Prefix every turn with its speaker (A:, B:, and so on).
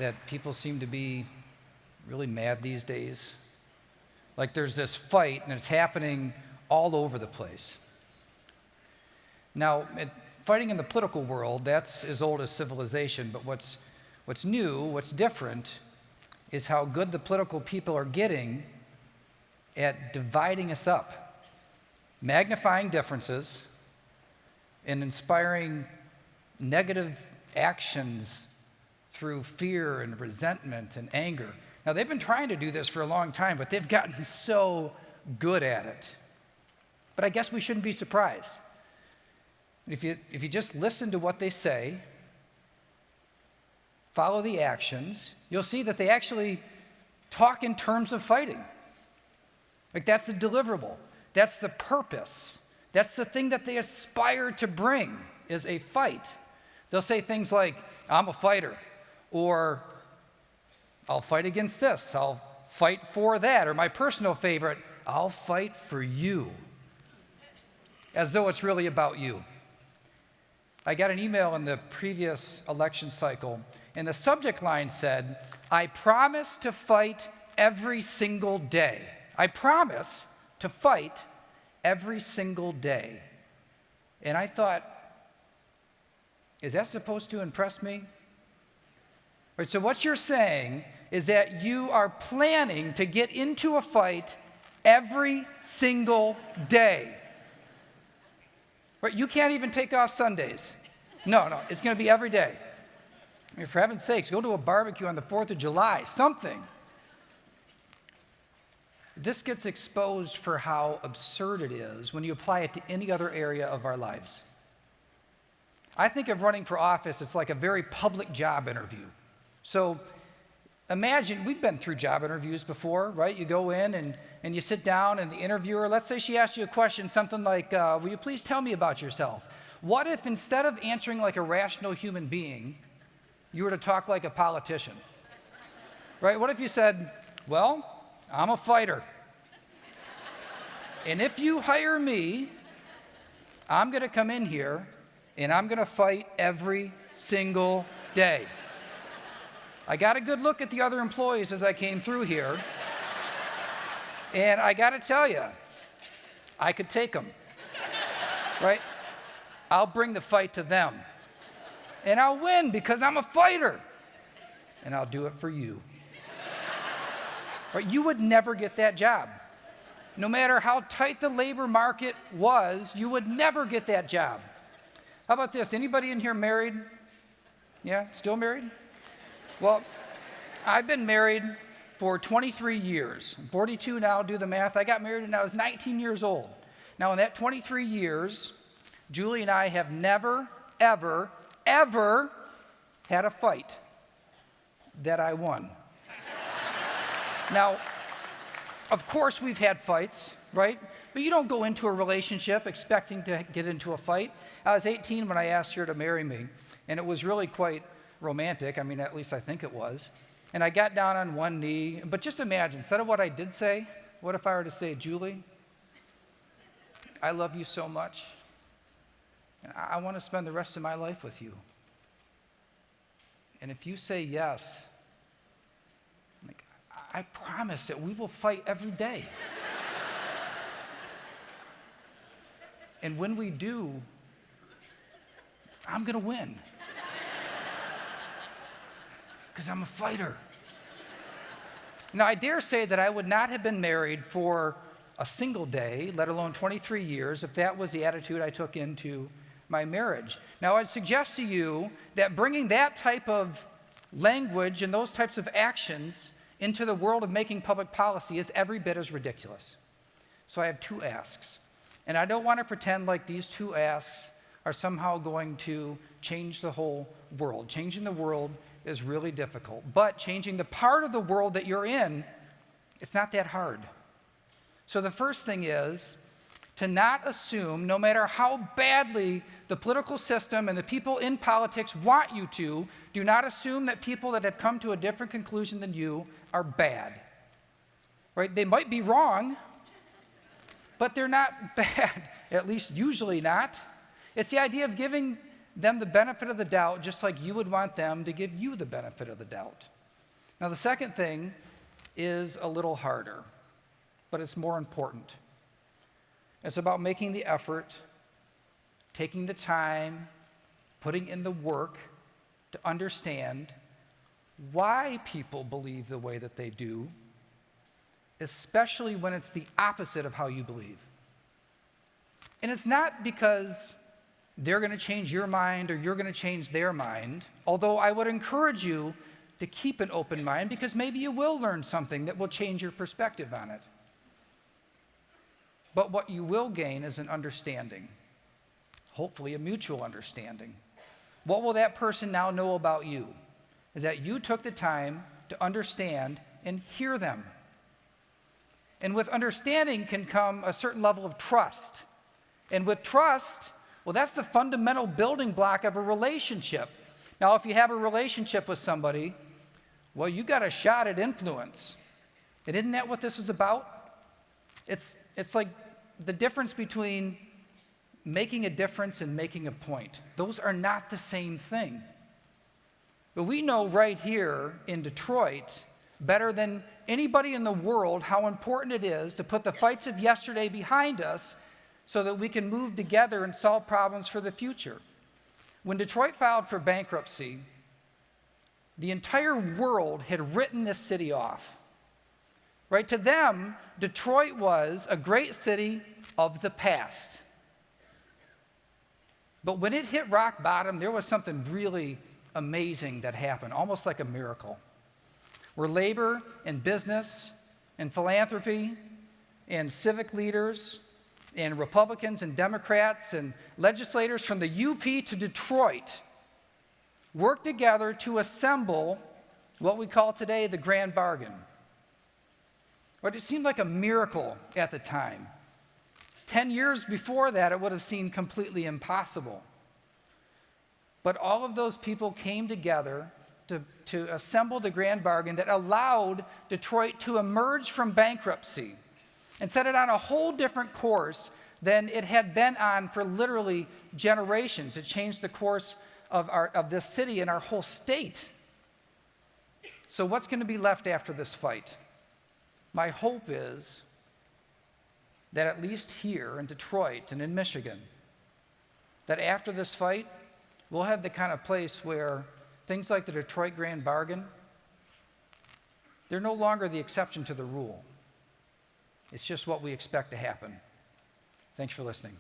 A: that people seem to be really mad these days. Like there's this fight, and it's happening all over the place. Now, fighting in the political world, that's as old as civilization, but what's new, what's different, is how good the political people are getting at dividing us up, magnifying differences, and inspiring negative actions through fear and resentment and anger. Now, they've been trying to do this for a long time, but they've gotten so good at it. But I guess we shouldn't be surprised. If you just listen to what they say, follow the actions, you'll see that they actually talk in terms of fighting. Like that's the deliverable. That's the purpose. That's the thing that they aspire to bring is a fight. They'll say things like, I'm a fighter, or I'll fight against this, I'll fight for that, or my personal favorite, I'll fight for you, as though it's really about you. I got an email in the previous election cycle, and the subject line said, I promise to fight every single day. I promise to fight every single day. And I thought, is that supposed to impress me? Right, so what you're saying is that you are planning to get into a fight every single day. Right, you can't even take off Sundays. No, it's going to be every day. I mean, for heaven's sakes, go to a barbecue on the 4th of July, something. This gets exposed for how absurd it is when you apply it to any other area of our lives. I think of running for office, it's like a very public job interview. So imagine, we've been through job interviews before, right? You go in and you sit down, and the interviewer, let's say she asks you a question, something like, will you please tell me about yourself? What if instead of answering like a rational human being, you were to talk like a politician? Right? What if you said, well, I'm a fighter. And if you hire me, I'm going to come in here and I'm going to fight every single day. I got a good look at the other employees as I came through here. And I got to tell you, I could take them. Right? I'll bring the fight to them. And I'll win because I'm a fighter. And I'll do it for you. Right? You would never get that job. No matter how tight the labor market was, you would never get that job. How about this? Anybody in here married? Yeah, still married? Well, I've been married for 23 years. I'm 42 now, do the math. I got married when I was 19 years old. Now, in that 23 years, Julie and I have never, ever had a fight that I won. Now, of course we've had fights, right? But you don't go into a relationship expecting to get into a fight. I was 18 when I asked her to marry me, and it was really quite romantic. I mean, at least I think it was. And I got down on one knee, but just imagine, instead of what I did say, what if I were to say, Julie, I love you so much, and I want to spend the rest of my life with you. And if you say yes, like, I promise that we will fight every day. And when we do, I'm going to win. Because I'm a fighter. Now, I dare say that I would not have been married for a single day, let alone 23 years, if that was the attitude I took into my marriage. Now, I'd suggest to you that bringing that type of language and those types of actions into the world of making public policy is every bit as ridiculous. So I have two asks. And I don't want to pretend like these two asks are somehow going to change the whole world. Changing the world is really difficult. But changing the part of the world that you're in, it's not that hard. So the first thing is to not assume, no matter how badly the political system and the people in politics want you to, do not assume that people that have come to a different conclusion than you are bad. Right? They might be wrong, but they're not bad, at least usually not. It's the idea of giving them the benefit of the doubt, just like you would want them to give you the benefit of the doubt. Now, the second thing is a little harder, but it's more important. It's about making the effort, taking the time, putting in the work to understand why people believe the way that they do, especially when it's the opposite of how you believe. And it's not because they're going to change your mind or you're going to change their mind, although I would encourage you to keep an open mind because maybe you will learn something that will change your perspective on it. But what you will gain is an understanding, hopefully a mutual understanding. What will that person now know about you? Is that you took the time to understand and hear them. And with understanding can come a certain level of trust. And with trust, well, that's the fundamental building block of a relationship. Now, if you have a relationship with somebody, well, you got a shot at influence. And isn't that what this is about? It's like the difference between making a difference and making a point. Those are not the same thing. But we know right here in Detroit, better than anybody in the world, how important it is to put the fights of yesterday behind us so that we can move together and solve problems for the future. When Detroit filed for bankruptcy, the entire world had written this city off. Right? To them, Detroit was a great city of the past. But when it hit rock bottom, there was something really amazing that happened, almost like a miracle, where labor and business and philanthropy and civic leaders and Republicans and Democrats and legislators from the UP to Detroit worked together to assemble what we call today the grand bargain. But it seemed like a miracle at the time. 10 years before that, it would have seemed completely impossible. But all of those people came together to assemble the grand bargain that allowed Detroit to emerge from bankruptcy and set it on a whole different course than it had been on for literally generations. It changed the course of this city and our whole state. So what's going to be left after this fight? My hope is that at least here in Detroit and in Michigan, that after this fight, we'll have the kind of place where things like the Detroit Grand Bargain, they're no longer the exception to the rule. It's just what we expect to happen. Thanks for listening.